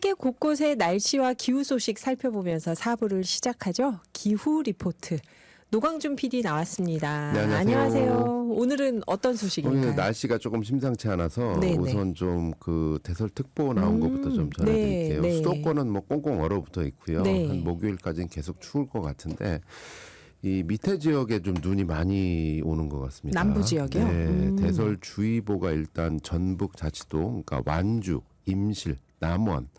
세계 곳곳의 날씨와 기후 소식 살펴보면서 4부를 시작하죠. 기후 리포트. 노광준 PD 나왔습니다. 네, 안녕하세요. 오늘은 어떤 소식인가요? 오늘 날씨가 조금 심상치 않아서 네네. 우선 좀 그 대설특보 나온 것부터 좀 전해드릴게요. 네. 수도권은 뭐 꽁꽁 얼어붙어 있고요. 네. 한 목요일까지는 계속 추울 것 같은데 이 밑에 지역에 좀 눈이 많이 오는 것 같습니다. 남부 지역이요? 네, 대설주의보가 일단 전북자치도, 그러니까 완주, 임실, 남원.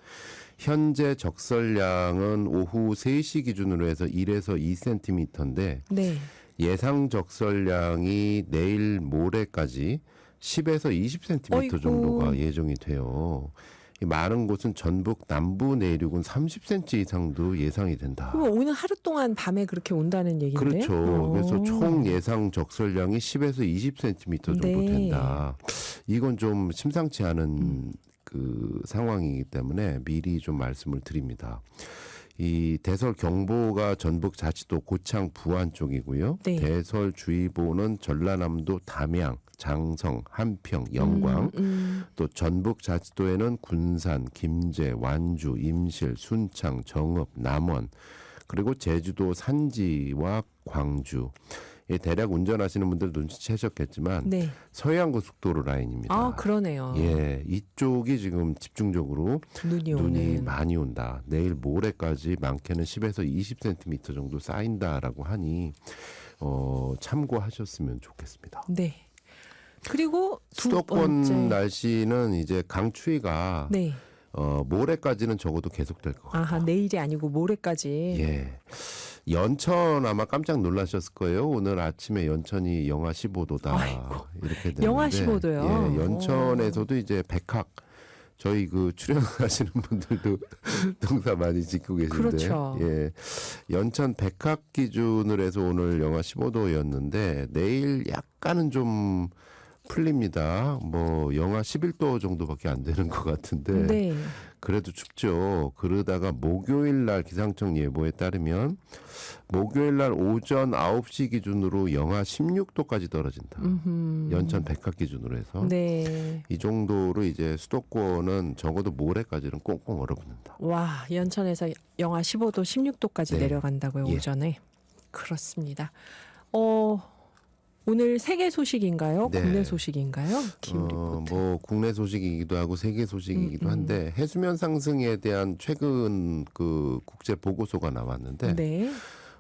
현재 적설량은 오후 3시 기준으로 해서 1에서 2cm인데 네. 예상 적설량이 내일 모레까지 10에서 20cm 어이구. 정도가 예정이 돼요. 이 많은 곳은 전북 남부 내륙은 30cm 이상도 예상이 된다. 그럼 오늘 하루 동안 밤에 그렇게 온다는 얘기인데요? 그렇죠. 그래서 총 예상 적설량이 10에서 20cm 정도 네. 된다. 이건 좀 심상치 않은 그 상황이기 때문에 미리 좀 말씀을 드립니다. 이 대설경보가 전북자치도 고창 부안 쪽이고요. 네. 대설주의보는 전라남도 담양, 장성, 한평, 영광, 또 전북자치도에는 군산, 김제, 완주, 임실, 순창, 정읍, 남원, 그리고 제주도 산지와 광주. 예, 대략 운전하시는 분들 눈치채셨겠지만 네. 서해안고속도로 라인입니다. 아, 그러네요. 예, 이쪽이 지금 집중적으로 눈이 눈이 오는. 많이 온다. 내일 모레까지 많게는 10에서 20cm 정도 쌓인다라고 하니 참고하셨으면 좋겠습니다. 네. 그리고 두 수도권 번째. 날씨는 이제 강추위가 네. 모레까지는 적어도 계속될 것 같아요. 아하, 내일이 아니고 모레까지. 예. 연천 아마 깜짝 놀라셨을 거예요. 오늘 아침에 연천이 영하 15도다. 아이고, 이렇게 되는데. 영하 15도 요? 예, 연천에서도 이제 백학 저희 그 출연하시는 분들도 농사 많이 짓고 계신데. 그렇죠. 예. 연천 백학 기준으로 해서 오늘 영하 15도였는데 내일 약간은 좀 풀립니다. 뭐 영하 11도 정도밖에 안 되는 것 같은데. 네. 그래도 춥죠. 그러다가 목요일 날 기상청 예보에 따르면 목요일 날 오전 9시 기준으로 영하 16도까지 떨어진다. 연천 백학 기준으로 해서. 네. 이 정도로 이제 수도권은 적어도 모레까지는 꽁꽁 얼어붙는다. 와, 연천에서 영하 15도, 16도까지 네. 내려간다고요, 예. 오전에. 그렇습니다. 오늘 세계 소식인가요? 네. 국내 소식인가요? 기후 리포트. 뭐 국내 소식이기도 하고 세계 소식이기도 한데 해수면 상승에 대한 최근 그 국제 보고서가 나왔는데 네.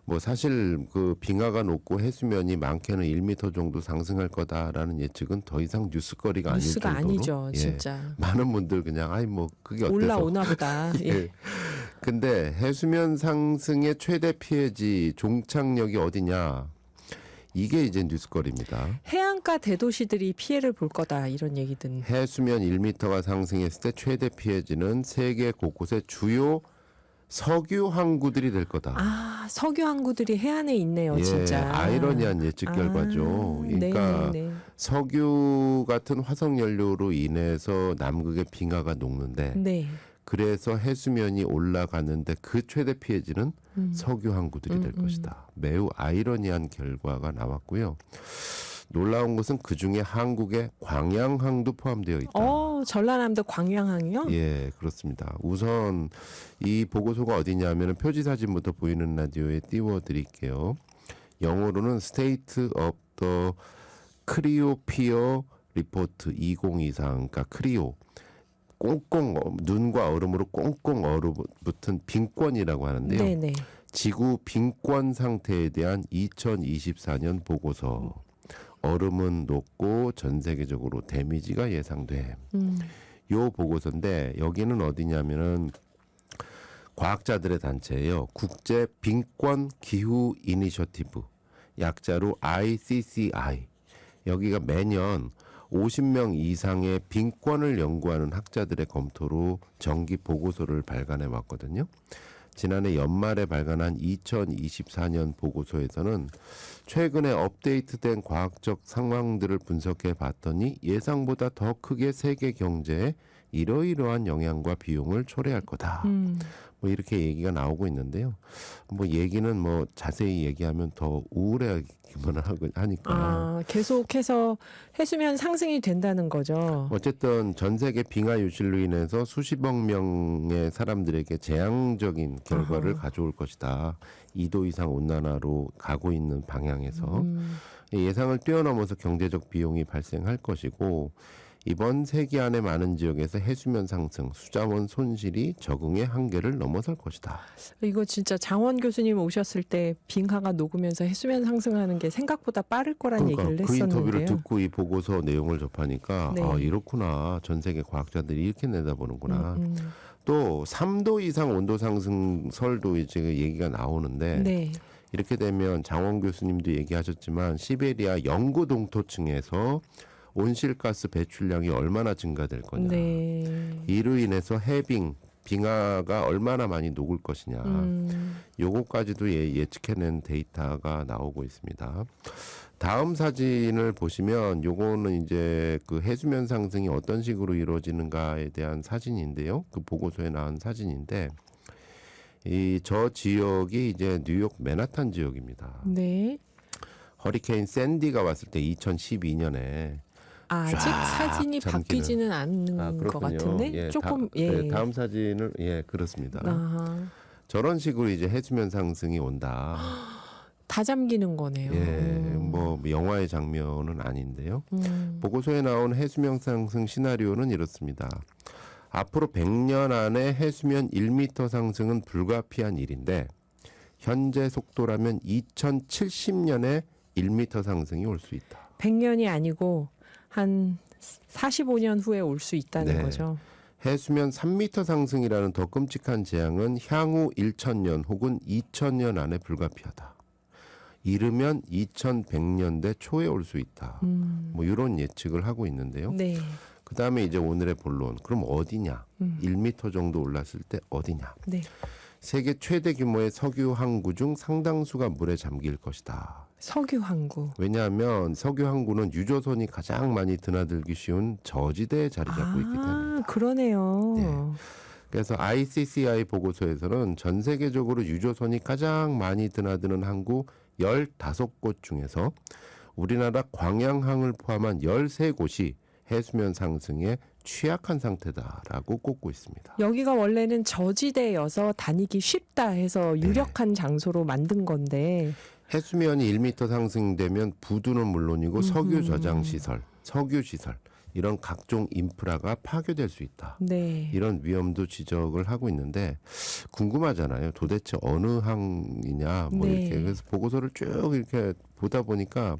뭐 사실 그 빙하가 녹고 해수면이 많게는 1m 정도 상승할 거다라는 예측은 더 이상 뉴스거리가 아닐 뉴스가 정도로 아니죠, 예, 진짜. 많은 분들 그냥 아이 뭐 그게 어때서 올라오나 보다. 예. 예. 근데 해수면 상승의 최대 피해지 종착역이 어디냐? 이게 이제 뉴스거리입니다. 해안가 대도시들이 피해를 볼 거다, 이런 얘기든. 해수면 1m가 상승했을 때 최대 피해지는 세계 곳곳의 주요 석유 항구들이 될 거다. 아, 석유 항구들이 해안에 있네요, 예, 진짜. 아이러니한 예측 결과죠. 그러니까 네네네. 석유 같은 화석 연료로 인해서 남극의 빙하가 녹는데 네. 그래서 해수면이 올라가는데 그 최대 피해지는 석유 항구들이 될 것이다. 매우 아이러니한 결과가 나왔고요. 놀라운 것은 그중에 한국의 광양항도 포함되어 있다. 전라남도 광양항이요? 예, 그렇습니다. 우선 이 보고서가 어디냐면 표지 사진부터 보이는 라디오에 띄워드릴게요. 영어로는 State of the Cryosphere Report 2024, 그러니까 크리오. 꽁꽁 눈과 얼음으로 꽁꽁 얼어붙은 빙권이라고 하는데요. 네네. 지구 빙권 상태에 대한 2024년 보고서. 얼음은 녹고 전 세계적으로 데미지가 예상돼. 요 보고서인데 여기는 어디냐면은 과학자들의 단체예요. 국제 빙권 기후 이니셔티브, 약자로 ICCI. 여기가 매년 50명 이상의 빙권을 연구하는 학자들의 검토로 정기 보고서를 발간해 왔거든요. 지난해 연말에 발간한 2024년 보고서에서는 최근에 업데이트된 과학적 상황들을 분석해 봤더니 예상보다 더 크게 세계 경제에 이러이러한 영향과 비용을 초래할 거다. 뭐 이렇게 얘기가 나오고 있는데요. 뭐 얘기는 뭐 자세히 얘기하면 더 우울해하기만 하니까. 계속해서 해수면 상승이 된다는 거죠. 어쨌든 전 세계 빙하 유실로 인해서 수십억 명의 사람들에게 재앙적인 결과를 가져올 것이다. 2도 이상 온난화로 가고 있는 방향에서 예상을 뛰어넘어서 경제적 비용이 발생할 것이고 이번 세기 안에 많은 지역에서 해수면 상승, 수자원 손실이 적응의 한계를 넘어설 것이다. 이거 진짜 장원 교수님 오셨을 때 빙하가 녹으면서 해수면 상승하는 게 생각보다 빠를 거란 얘기를 그 했었는데요. 인터뷰를 듣고 이 보고서 내용을 접하니까 네. 이렇구나. 전 세계 과학자들이 이렇게 내다보는구나. 또 3도 이상 온도 상승설도 이제 얘기가 나오는데 네. 이렇게 되면 장원 교수님도 얘기하셨지만 시베리아 영구 동토층에서 온실가스 배출량이 얼마나 증가될 거냐. 네. 이로 인해서 빙하가 얼마나 많이 녹을 것이냐. 요거까지도 예측해낸 데이터가 나오고 있습니다. 다음 사진을 보시면 요거는 이제 그 해수면 상승이 어떤 식으로 이루어지는가에 대한 사진인데요. 그 보고서에 나온 사진인데 저 지역이 이제 뉴욕 맨하탄 지역입니다. 네. 허리케인 샌디가 왔을 때 2012년에 아직 사진이 잠기는. 바뀌지는 않는 것 같은데 예, 조금 다음 사진을 그렇습니다. 아하. 저런 식으로 이제 해수면 상승이 온다. 다 잠기는 거네요. 뭐 영화의 장면은 아닌데요. 보고서에 나온 해수면 상승 시나리오는 이렇습니다. 앞으로 100년 안에 해수면 1m 상승은 불가피한 일인데 현재 속도라면 2070년에 1m 상승이 올 수 있다. 100년이 아니고 한 45년 후에 올 수 있다는 네. 거죠. 해수면 3m 상승이라는 더 끔찍한 재앙은 향후 1000년 혹은 2000년 안에 불가피하다. 이르면 2100년대 초에 올 수 있다. 뭐 이런 예측을 하고 있는데요. 네. 그 다음에 이제 오늘의 본론. 그럼 어디냐? 1m 정도 올랐을 때 어디냐? 네. 세계 최대 규모의 석유 항구 중 상당수가 물에 잠길 것이다. 석유 항구. 왜냐하면 석유 항구는 유조선이 가장 많이 드나들기 쉬운 저지대에 자리 잡고 있기 때문에. 그러네요. 네. 그래서 ICCI 보고서에서는 전 세계적으로 유조선이 가장 많이 드나드는 항구 15곳 중에서 우리나라 광양항을 포함한 13곳이 해수면 상승에 취약한 상태다라고 꼽고 있습니다. 여기가 원래는 저지대여서 다니기 쉽다 해서 유력한 장소로 만든 건데 해수면이 1m 상승되면 부두는 물론이고 석유 저장 시설, 석유 시설 이런 각종 인프라가 파괴될 수 있다. 네. 이런 위험도 지적을 하고 있는데 궁금하잖아요. 도대체 어느 항이냐 뭐 네. 이렇게 그래서 보고서를 쭉 이렇게 보다 보니까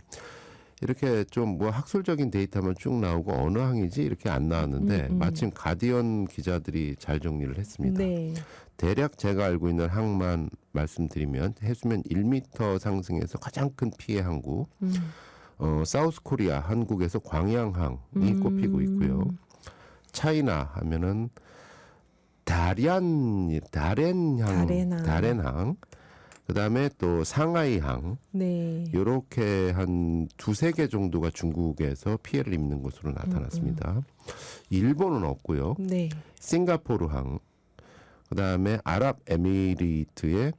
이렇게 좀 뭐 학술적인 데이터만 쭉 나오고 어느 항이지 이렇게 안 나왔는데 마침 가디언 기자들이 잘 정리를 했습니다. 네. 대략 제가 알고 있는 항만 말씀드리면 해수면 1m 상승에서 가장 큰 피해 항구 사우스 코리아 한국에서 광양항이 꼽히고 있고요. 차이나 하면은 다롄항 그다음에 또 상하이항 네. 이렇게 한 두세 개 정도가 중국에서 피해를 입는 것으로 나타났습니다. 일본은 없고요. 네. 싱가포르항 그다음에 아랍에미리트의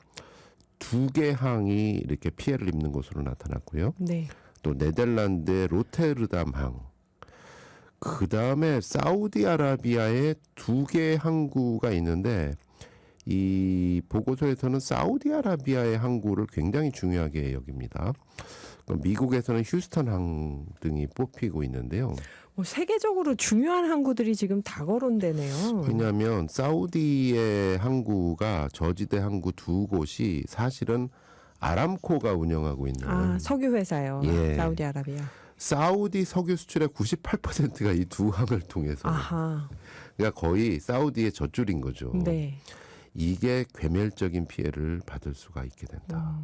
2개 항이 이렇게 피해를 입는 것으로 나타났고요. 네. 또 네덜란드의 로테르담항 그다음에 사우디아라비아의 2개 항구가 있는데 이 보고서에서는 사우디아라비아의 항구를 굉장히 중요하게 여깁니다. 미국에서는 휴스턴 항 등이 뽑히고 있는데요. 뭐 세계적으로 중요한 항구들이 지금 다 거론되네요. 왜냐하면 사우디의 항구가 저지대 항구 2곳이 사실은 아람코가 운영하고 있는 석유 회사요. 예. 사우디아라비아. 사우디 석유 수출의 98%가 이 두 항을 통해서 아하. 그러니까 거의 사우디의 젖줄인 거죠. 네. 이게 괴멸적인 피해를 받을 수가 있게 된다.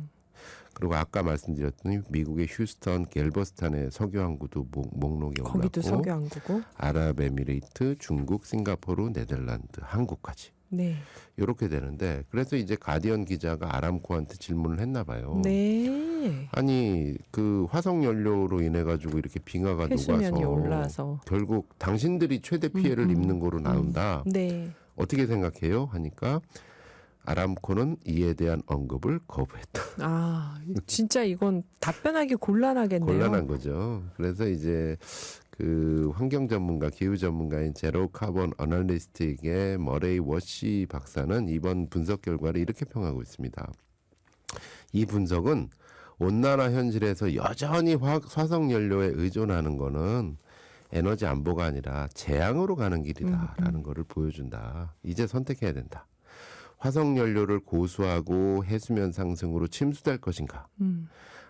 그리고 아까 말씀드렸던 미국의 휴스턴, 갤버스탄의 석유 항구도 목록에 거기도 올랐고 석유 항구고. 아랍에미레이트, 중국, 싱가포르, 네덜란드, 한국까지. 네. 이렇게 되는데 그래서 이제 가디언 기자가 아람코한테 질문을 했나 봐요. 네. 아니 그 화석 연료로 인해 가지고 이렇게 빙하가 해수면이 녹아서 올라서. 결국 당신들이 최대 피해를 입는 거로 나온다. 네. 어떻게 생각해요? 하니까 아람코는 이에 대한 언급을 거부했다. 아, 진짜 이건 답변하기 곤란하겠네요. 곤란한 거죠. 그래서 이제 그 환경 전문가, 기후 전문가인 제로 카본 어널리스틱의 머레이 워시 박사는 이번 분석 결과를 이렇게 평하고 있습니다. 이 분석은 온난화 현실에서 여전히 화석 연료에 의존하는 거는 에너지 안보가 아니라 재앙으로 가는 길이다라는 거를 보여준다. 이제 선택해야 된다. 화석 연료를 고수하고 해수면 상승으로 침수될 것인가?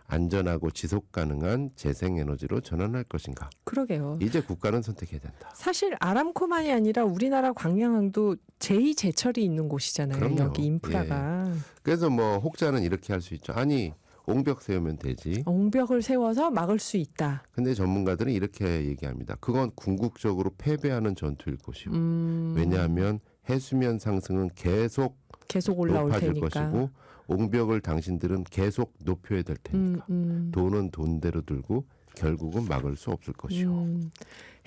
안전하고 지속 가능한 재생 에너지로 전환할 것인가? 그러게요. 이제 국가는 선택해야 된다. 사실 아람코만이 아니라 우리나라 광양항도 제2제철이 있는 곳이잖아요. 그럼요. 여기 인프라가. 그래서 뭐 혹자는 이렇게 할 수 있죠. 아니 옹벽 세우면 되지. 옹벽을 세워서 막을 수 있다. 근데 전문가들은 이렇게 얘기합니다. 그건 궁극적으로 패배하는 전투일 것이고. 왜냐하면 해수면 상승은 계속 올라올 높아질 테니까. 것이고 옹벽을 당신들은 계속 높여야 될 테니까. 돈은 돈대로 들고 결국은 막을 수 없을 것이요.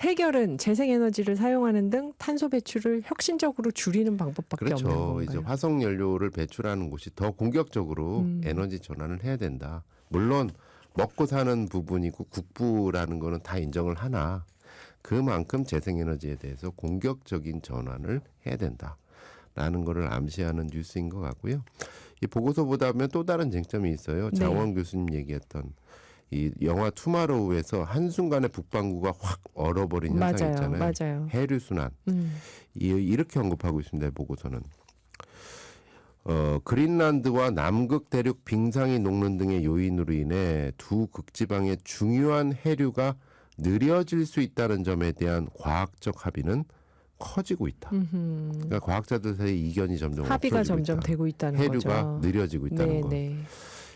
해결은 재생에너지를 사용하는 등 탄소 배출을 혁신적으로 줄이는 방법밖에 없는 그렇죠. 건가요? 이제 화석 연료를 배출하는 곳이 더 공격적으로 에너지 전환을 해야 된다. 물론 먹고 사는 부분이고 국부라는 거는 다 인정을 하나 그만큼 재생에너지에 대해서 공격적인 전환을 해야 된다라는 거를 암시하는 뉴스인 것 같고요. 이 보고서보다 하면 또 다른 쟁점이 있어요. 네. 장원 교수님 얘기했던 이 영화 투마로우에서 한순간에 북반구가 확 얼어버린 현상 있잖아요. 맞아요. 해류 순환. 이렇게 언급하고 있습니다. 보고서는. 그린란드와 남극 대륙 빙상이 녹는 등의 요인으로 인해 두 극지방의 중요한 해류가 느려질 수 있다는 점에 대한 과학적 합의는 커지고 있다. 그러니까 과학자들 사이 이견이 점점 합의가 없어지고 점점 있다. 되고 있다는 해류가 거죠. 느려지고 있다는 거. 네.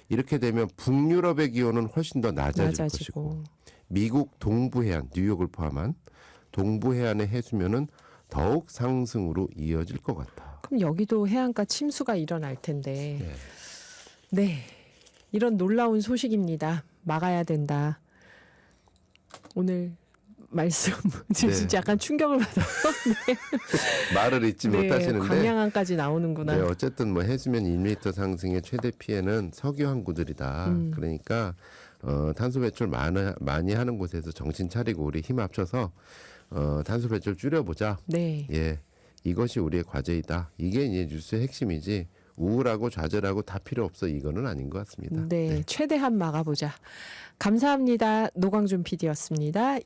이렇게 되면 북유럽의 기온은 훨씬 더 낮아질 것이고 미국 동부 해안, 뉴욕을 포함한 동부 해안의 해수면은 더욱 상승으로 이어질 것 같다. 그럼 여기도 해안가 침수가 일어날 텐데. 네. 이런 놀라운 소식입니다. 막아야 된다. 오늘 말씀 진짜 약간 충격을 받아서 말을 잊지 못하시는데 광양항까지 나오는구나. 네, 어쨌든 뭐 해수면 1m 상승의 최대 피해는 석유 항구들이다. 그러니까 탄소 배출 많이 하는 곳에서 정신 차리고 우리 힘 합쳐서 탄소 배출 줄여보자. 네. 예, 이것이 우리의 과제이다. 이게 이제 뉴스의 핵심이지. 우울하고 좌절하고 다 필요 없어 이거는 아닌 것 같습니다. 네, 최대한 막아보자. 감사합니다. 노광준 PD였습니다.